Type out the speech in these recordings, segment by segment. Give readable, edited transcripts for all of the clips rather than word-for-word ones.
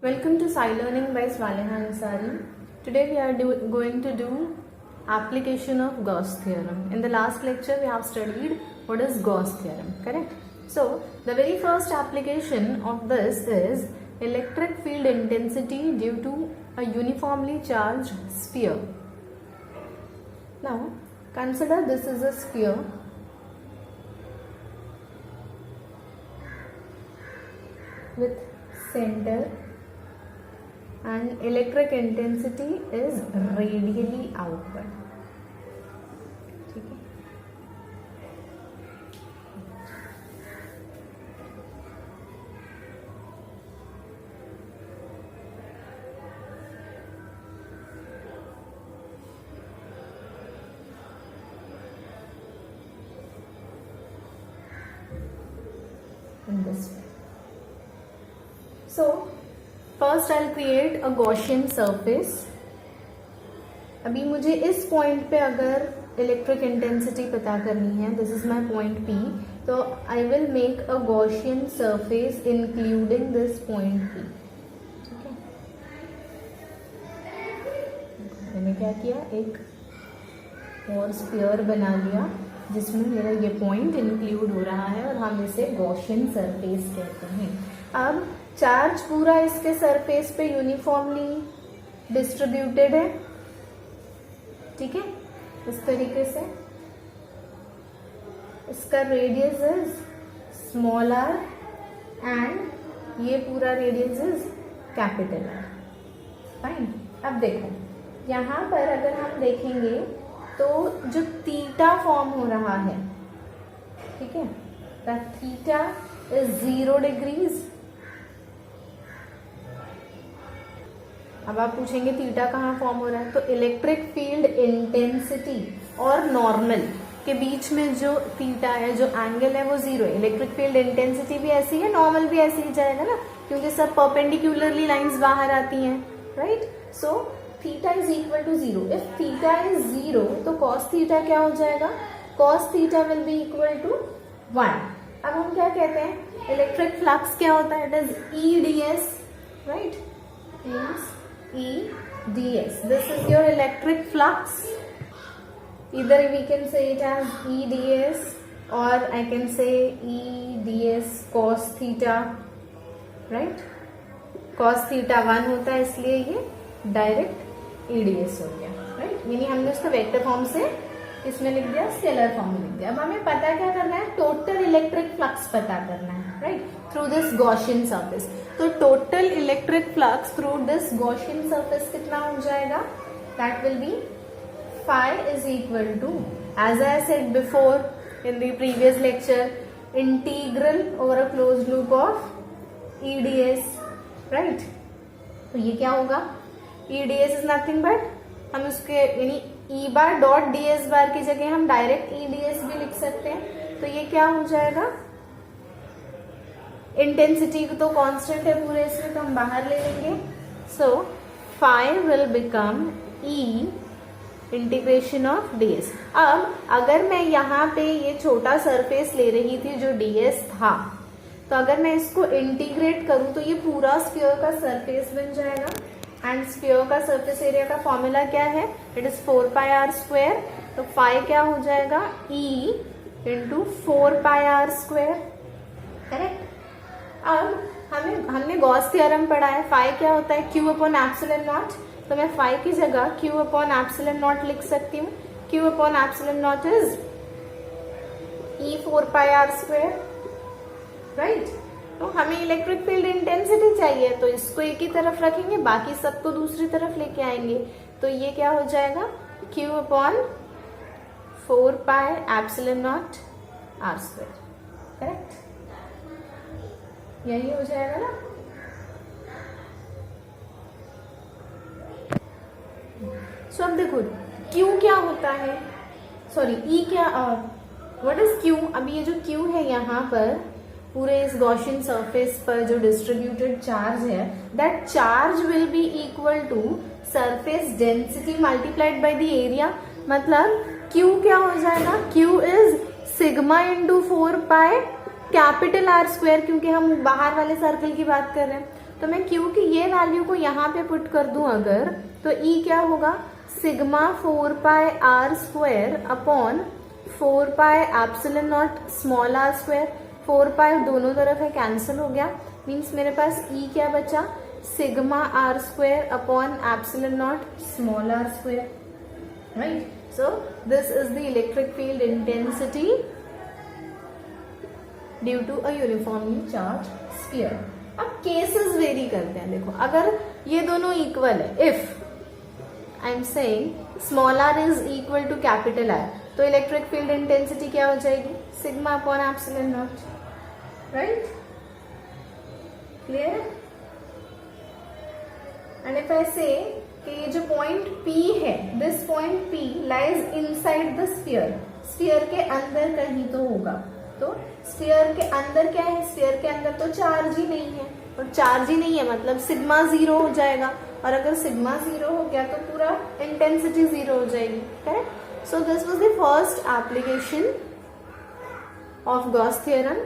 Welcome to Sci Learning by Swaleha Ansari. Today we are going to do application of Gauss theorem. In the last lecture we have studied what is Gauss theorem, correct? So the very first application of this is electric field intensity due to a uniformly charged sphere. Now consider this is a sphere with center and electric intensity is radially outward. ठीक है? In this way. So first I'll create a Gaussian surface. अभी मुझे इस point पे अगर electric intensity पता करनी है, this is my point P, तो I will make a Gaussian surface including this point P. ठीक है, मैंने क्या किया, एक और स्फीयर बना लिया जिसमें मेरा ये पॉइंट इंक्लूड हो रहा है और हम इसे गॉसियन सरफेस कहते हैं. अब चार्ज पूरा इसके सरफेस पे यूनिफॉर्मली डिस्ट्रीब्यूटेड है. ठीक है, इस तरीके से इसका radius is small r and ये पूरा radius is capital R. Fine. अब देखो यहां पर अगर हम देखेंगे तो जो थीटा फॉर्म हो रहा है, ठीक है, द थीटा इज 0 डिग्रीज. अब आप पूछेंगे थीटा कहाँ फॉर्म हो रहा है, तो इलेक्ट्रिक फील्ड इंटेंसिटी और नॉर्मल के बीच में जो थीटा है, जो एंगल है, वो 0 है. इलेक्ट्रिक फील्ड इंटेंसिटी भी ऐसी है, नॉर्मल भी ऐसे ही जाएगा ना, क्योंकि सब परपेंडिकुलरली लाइंस बाहर आती हैं, right. So theta is equal to 0. If theta is 0 तो कॉस थीटा क्या हो जाएगा, cos theta will be equal to 1. अब हम क्या कहते हैं, इलेक्ट्रिक फ्लक्स क्या होता है, it is EDS, right, EDS. This is your electric flux. Either we can say it as EDS or I can say EDS cos theta, right? Cos theta 1 होता है, इसलिए ये डायरेक्ट EDS हो गया, right? यानी हमने उसको वेक्टर फॉर्म से इसमें लिख दिया, स्केलर फॉर्म में लिख दिया. अब हमें पता क्या करना है, टोटल इलेक्ट्रिक फ्लक्स पता करना है, right, through this Gaussian surface. तो total electric flux through this Gaussian surface कितना हो जाएगा, that will be phi is equal to, as I said before in the previous lecture, integral over a closed loop of EDS, right. तो ये क्या होगा, EDS is nothing but, हम उसके यानी E बार डॉट DS बार की जगह हम डायरेक्ट EDS भी लिख सकते हैं. तो ये क्या हो जाएगा, इंटेंसिटी तो कांस्टेंट है पूरे इसमें, तो हम बाहर ले लेंगे. सो phi will become E integration of ds. अब अगर मैं यहाँ पे ये छोटा सरफेस ले रही थी जो ds था, तो अगर मैं इसको इंटीग्रेट करूं तो ये पूरा स्फीयर का सरफेस बन जाएगा. एंड स्फीयर का सरफेस एरिया का फॉर्मूला क्या है, इट इज 4πr². तो फाई क्या हो जाएगा, E इंटू 4πr², करेक्ट. अब हमने गॉस थ्योरम पढ़ा है, फाई क्या होता है, Q अपॉन एप्सिलॉन नॉट. तो मैं फाई की जगह Q अपॉन एप्सिलॉन नॉट लिख सकती हूँ. Q upon epsilon naught is E 4πr², right. तो हमें इलेक्ट्रिक फील्ड इंटेंसिटी चाहिए, तो इसको एक ही तरफ रखेंगे, बाकी सबको दूसरी तरफ लेके आएंगे. तो ये क्या हो जाएगा, Q upon 4π epsilon naught r², correct. यही हो जाएगा ना. सो अब देखो Q क्या होता है, सॉरी E क्या, व्हाट इज Q. अभी ये जो Q है यहाँ पर पूरे इस गॉसियन सरफेस पर जो डिस्ट्रीब्यूटेड चार्ज है, that charge will be equal to surface density multiplied by the area. मतलब Q क्या हो जाएगा, Q is sigma into 4 pi capital R square, क्योंकि हम बाहर वाले सर्कल की बात कर रहे हैं. तो मैं Q की ये वैल्यू को यहाँ पे पुट कर दूं अगर, तो E क्या होगा, sigma 4πr² upon 4πε0 small r²। 4π दोनों तरफ है, कैंसिल हो गया, मीन्स मेरे पास E क्या बचा, sigma r² upon ε0 small r², right. So this is the electric field intensity due to a uniformly charge sphere. अब केसेस वेरी करते हैं, देखो अगर ये दोनों इक्वल है, if I am saying small r is equal to capital R, तो electric field intensity क्या हो जाएगी, sigma upon ε0, right, clear. And if I say कि ये जो पॉइंट P है, this point P lies inside the sphere, sphere के अंदर कहीं तो होगा, तो स्फीयर के अंदर क्या है, स्फीयर के अंदर तो चार्ज ही नहीं है, और चार्ज ही नहीं है मतलब सिग्मा 0 हो जाएगा, और अगर सिग्मा 0 हो गया तो पूरा इंटेंसिटी 0 हो जाएगी, correct. So this was the first application of Gauss theorem.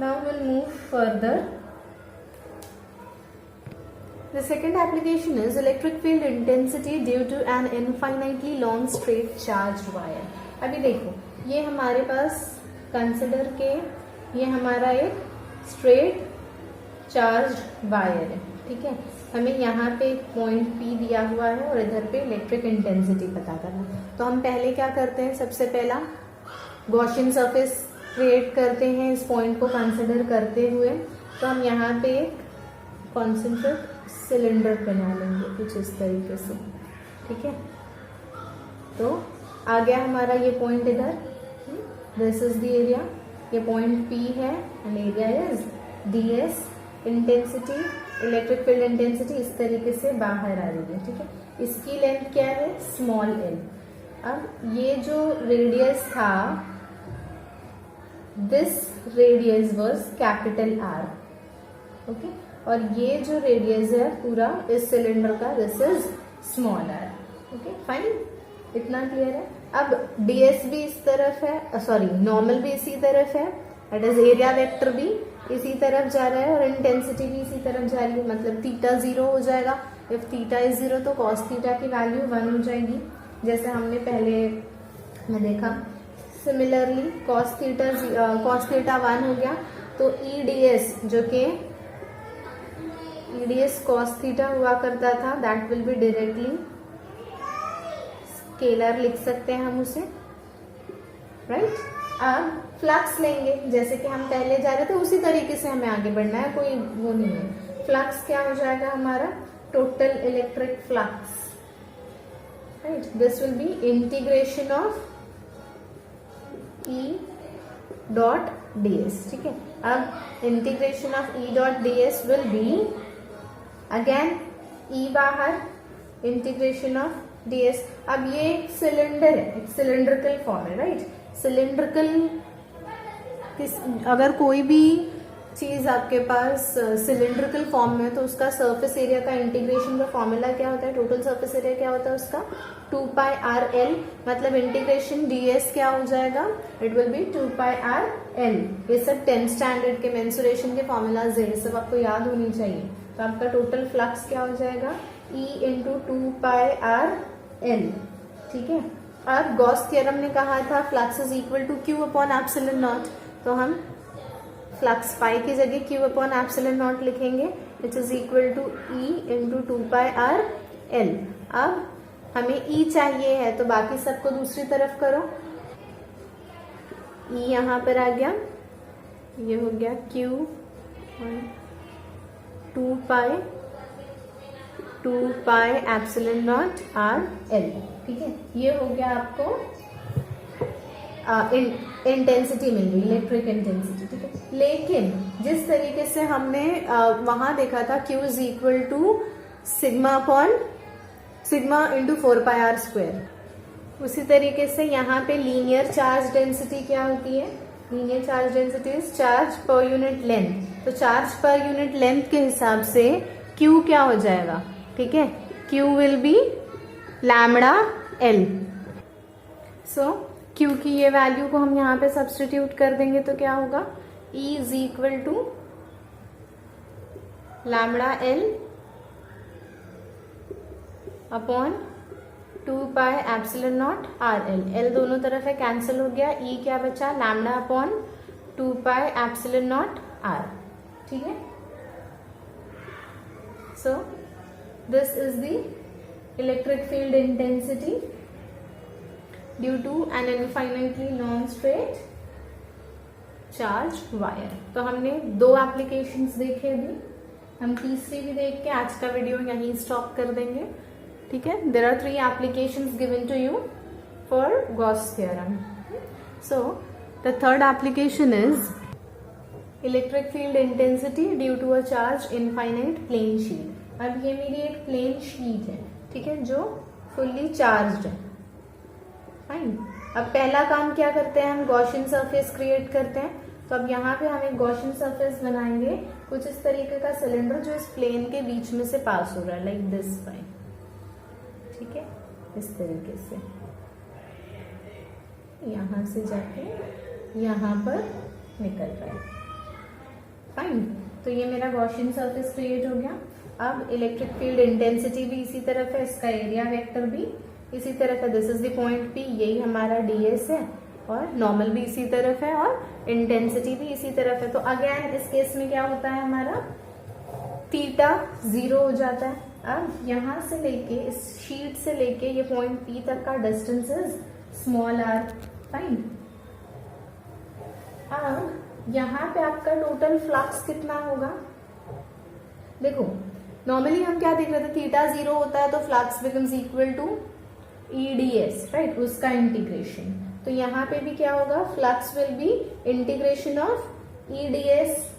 Now will move further. The second application is electric field intensity due to an infinitely long straight charged wire. अभी देखो ये हमारे पास कंसिडर के ये हमारा एक स्ट्रेट चार्ज्ड वायर है, ठीक है। हमें यहाँ पे एक पॉइंट P दिया हुआ है और इधर पे इलेक्ट्रिक इंटेंसिटी पता करना। तो हम पहले क्या करते हैं, सबसे पहला गॉसियन सरफेस क्रिएट करते हैं इस पॉइंट को कंसिडर करते हुए। तो हम यहाँ पे एक कॉन्सेंट्रिक सिलेंडर बना लेंगे कुछ इस तरीके से, ठीक है। तो आ गया हमारा ये पॉइंट इधर, दिस इज द एरिया, ये पॉइंट P है and area is ds। Intensity, electric field intensity इस तरीके से बाहर आ रही है, ठीक है। इसकी लेंथ क्या है, स्मॉल l। अब ये जो रेडियस था, this radius was capital R, okay. और ये जो रेडियस है पूरा इस सिलेंडर का, this is small r, okay fine, इतना क्लियर है। अब ds भी इस तरफ है, सॉरी नॉर्मल भी इसी तरफ है, दैट इज एरिया वेक्टर भी इसी तरफ जा रहा है और इंटेंसिटी भी इसी तरफ जा रही है, मतलब थीटा 0 हो जाएगा। इफ थीटा इज 0 तो कॉस थीटा की वैल्यू 1 हो जाएगी, जैसे हमने पहले में देखा। सिमिलरली कॉस थीटा 1 हो गया, तो eds जो कि ds cos थीटा हुआ करता था, that will be directly scalar लिख सकते हैं हम उसे, राइट। अब फ्लक्स लेंगे, जैसे कि हम पहले जा रहे थे उसी तरीके से हमें आगे बढ़ना है, कोई वो नहीं है। फ्लक्स क्या हो जाएगा हमारा, total electric flux, right, this will be integration of E dot ds, ठीक है। अब integration of E dot ds will be again E बाहर, इंटीग्रेशन ऑफ ds। अब ये एक सिलेंडर है, एक सिलेंड्रिकल फॉर्म है, राइट। सिलेंड्रिकल अगर कोई भी चीज आपके पास सिलेंड्रिकल फॉर्म में है तो उसका सरफेस एरिया का इंटीग्रेशन का फॉर्मूला क्या होता है, टोटल सरफेस एरिया क्या होता है उसका, 2πrl, मतलब इंटीग्रेशन ds क्या हो जाएगा, इट विल बी 2πrl। ये सब 10th स्टैंडर्ड के मेंसुरेशन के फॉर्मूलाज है, ये सब आपको याद होनी चाहिए। तो आपका टोटल फ्लक्स क्या हो जाएगा, E इंटू 2πrl, ठीक है। अब गॉस थ्योरम ने कहा था flux is equal to Q upon epsilon naught, तो हम फ्लक्स पाई की जगह Q अपॉन एप्सिलॉन नॉट लिखेंगे, which is equal to E into 2πrl। अब हमें E चाहिए है तो बाकी सबको दूसरी तरफ करो, E यहाँ पर आ गया, ये हो गया Q 2π एप्सिलॉन नॉट RL, ठीक है। ये हो गया आपको इंटेंसिटी मिल रही, इलेक्ट्रिक इंटेंसिटी, ठीक है। लेकिन जिस तरीके से हमने वहां देखा था Q is equal to sigma into 4πr², उसी तरीके से यहाँ पे लीनियर चार्ज डेंसिटी क्या होती है, linear charge density is charge per unit length. तो चार्ज पर यूनिट लेंथ के हिसाब से Q क्या हो जाएगा, ठीक है, Q will be lambda L। So Q की ये वैल्यू को हम यहाँ पे सब्स्टिट्यूट कर देंगे तो क्या होगा, E is equal to lambda L upon 2 pi epsilon naught R L. L दोनों तरफ है, कैंसिल हो गया। ई क्या बचा, lambda upon 2 pi epsilon naught R. ठीक है, so this is the electric field intensity due to an infinitely non straight charge wire. तो हमने 2 एप्लीकेशंस देखे अभी, हम तीसरी भी देख के आज का वीडियो यहीं स्टॉप कर देंगे। ठीक है, there are 3 applications given to you for Gauss theorem. So the third application is electric field intensity due to a charge infinite plane sheet. अब ये मेरी एक प्लेन शीट है, ठीक है, जो फुल्ली चार्ज्ड है। फाइन, अब पहला काम क्या करते हैं, हम गॉसियन सरफेस क्रिएट करते हैं। तो अब यहाँ पे हम एक गॉसियन सरफेस बनाएंगे, कुछ इस तरीके का सिलेंडर जो इस प्लेन के बीच में से पास हो रहा है, लाइक दिस फाइन। ठीक है, इस तरीके से यहां से जाके यहां पर निकल रहा है। फाइन, तो ये मेरा गॉसियन सरफेस क्रिएट हो गया। अब इलेक्ट्रिक फील्ड इंटेंसिटी भी इसी तरफ है, इसका एरिया वेक्टर भी इसी तरफ है। This is the point P, यही हमारा ds है, और नॉर्मल भी इसी तरफ है और इंटेंसिटी भी इसी तरफ है। तो अगेन इस केस में क्या होता है, हमारा थीटा 0 हो जाता है। अब यहां से लेके इस शीट से लेके ये पॉइंट पी तक का distance is small R. Fine, अब यहाँ पे आपका टोटल फ्लक्स कितना होगा, देखो नॉर्मली हम क्या देख रहे थे, थीटा 0 होता है तो flux becomes equal to EDS, right, उसका इंटीग्रेशन। तो यहाँ पे भी क्या होगा, flux will be integration of EDS.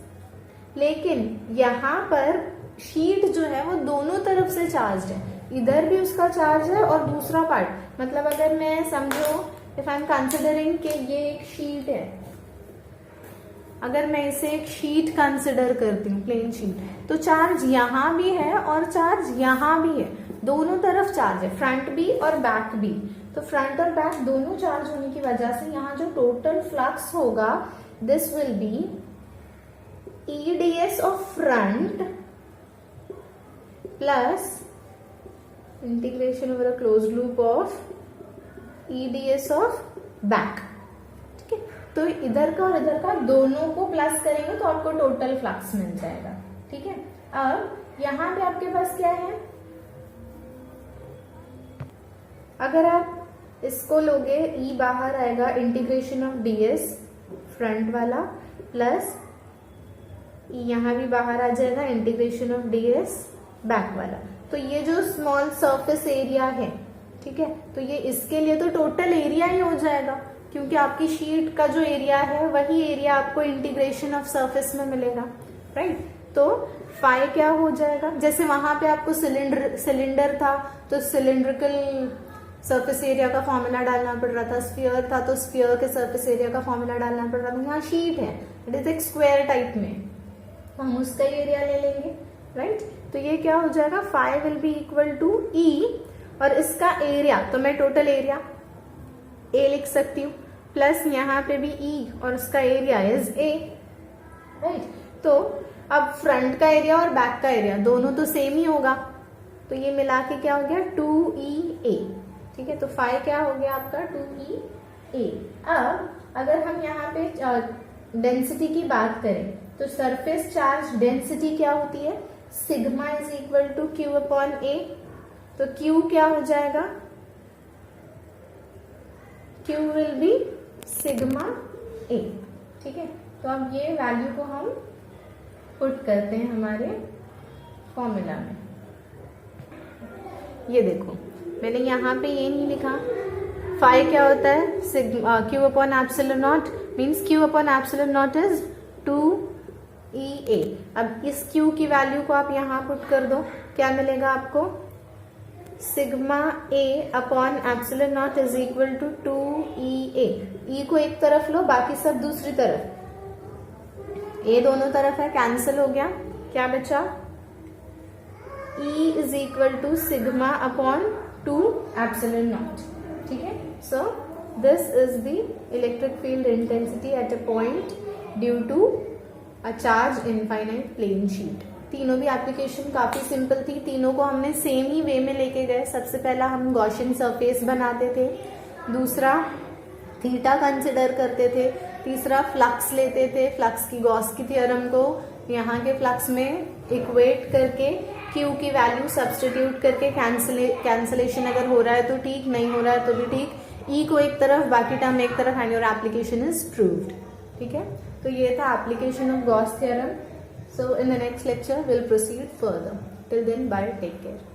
लेकिन यहाँ पर शीट जो है वो दोनों तरफ से चार्ज है, इधर भी उसका चार्ज है और दूसरा पार्ट, मतलब अगर मैं समझो इफ आई एम कंसिडरिंग कि ये एक शीट है, अगर मैं इसे एक शीट कंसिडर करती हूँ, प्लेन शीट, तो चार्ज यहाँ भी है और चार्ज यहाँ भी है, दोनों तरफ चार्ज है, फ्रंट भी और बैक भी। तो फ्रंट और बैक दोनों चार्ज होने की वजह से यहाँ जो टोटल फ्लक्स होगा, this will be EDS of front plus integration over a closed loop of EDS of back. ठीक है, तो इधर का और इधर का दोनों को प्लस करेंगे तो आपको टोटल फ्लक्स मिल जाएगा। ठीक है, अब यहाँ पे आपके पास क्या है, अगर आप इसको लोगे, ई बाहर आएगा, इंटीग्रेशन ऑफ डीएस फ्रंट वाला प्लस यहाँ भी बाहर आ जाएगा, इंटीग्रेशन ऑफ डीएस बैक वाला। तो ये जो स्मॉल सरफेस एरिया है, ठीक है, तो ये इसके लिए तो टोटल एरिया ही हो जाएगा, क्योंकि आपकी शीट का जो एरिया है वही एरिया आपको इंटीग्रेशन ऑफ सरफेस में मिलेगा, राइट। तो फाई क्या हो जाएगा, जैसे वहां पे आपको सिलेंडर था तो सिलिंड्रिकल सरफेस एरिया का फॉर्मूला डालना पड़ रहा था, स्फीयर था तो स्फीयर के सरफेस एरिया का फॉर्मूला डालना पड़ रहा था। यहाँ शीट है, इट इज एक स्क्वायर टाइप में, तो हम उसका एरिया ले लेंगे, राइट। तो ये क्या हो जाएगा, phi will be equal to E, और इसका एरिया तो मैं टोटल एरिया ए लिख सकती हूँ, प्लस यहाँ पे भी ई और उसका एरिया इज ए, राइट। तो अब फ्रंट का एरिया और बैक का एरिया दोनों तो सेम ही होगा, तो ये मिला के क्या हो गया 2EA। ठीक है, तो फाई क्या हो गया आपका 2EA। अब अगर हम यहाँ पे डेंसिटी की बात करें तो सरफेस चार्ज डेंसिटी क्या होती है, sigma is equal to Q upon A. तो क्यू क्या हो जाएगा, Q will be sigma A. ठीक है, तो अब ये वैल्यू को हम पुट करते हैं हमारे फॉर्मूला में। ये देखो मैंने यहाँ पे ये नहीं लिखा, फाई क्या होता है, sigma Q upon epsilon not, means Q upon epsilon naught is 2EA। अब इस क्यू की वैल्यू को आप यहाँ पुट कर दो, क्या मिलेगा आपको, sigma A upon epsilon naught is equal to 2EA। E को एक तरफ लो, बाकी सब दूसरी तरफ, ए दोनों तरफ है, कैंसिल हो गया, क्या बचा, E is equal to sigma upon 2 epsilon naught. ठीक है, so this is the electric field intensity at a point due to a charge infinite plane sheet. तीनों भी एप्लीकेशन काफी सिंपल थी, तीनों को हमने सेम ही वे में लेके गए। सबसे पहला हम गॉसियन सरफेस बनाते थे, दूसरा थीटा कंसिडर करते थे, तीसरा फ्लक्स लेते थे, फ्लक्स की गॉस की थ्योरम को यहाँ के फ्लक्स में इक्वेट करके क्यू की वैल्यू सब्सटीट्यूट करके कैंसलेशन अगर हो रहा है तो ठीक, नहीं हो रहा है तो भी ठीक, ई को एक तरफ बाकी टर्म एक तरफ, and your application is proved. ठीक है, तो ये था application of Gauss theorem. So in the next lecture will proceed further. Till then bye, take care.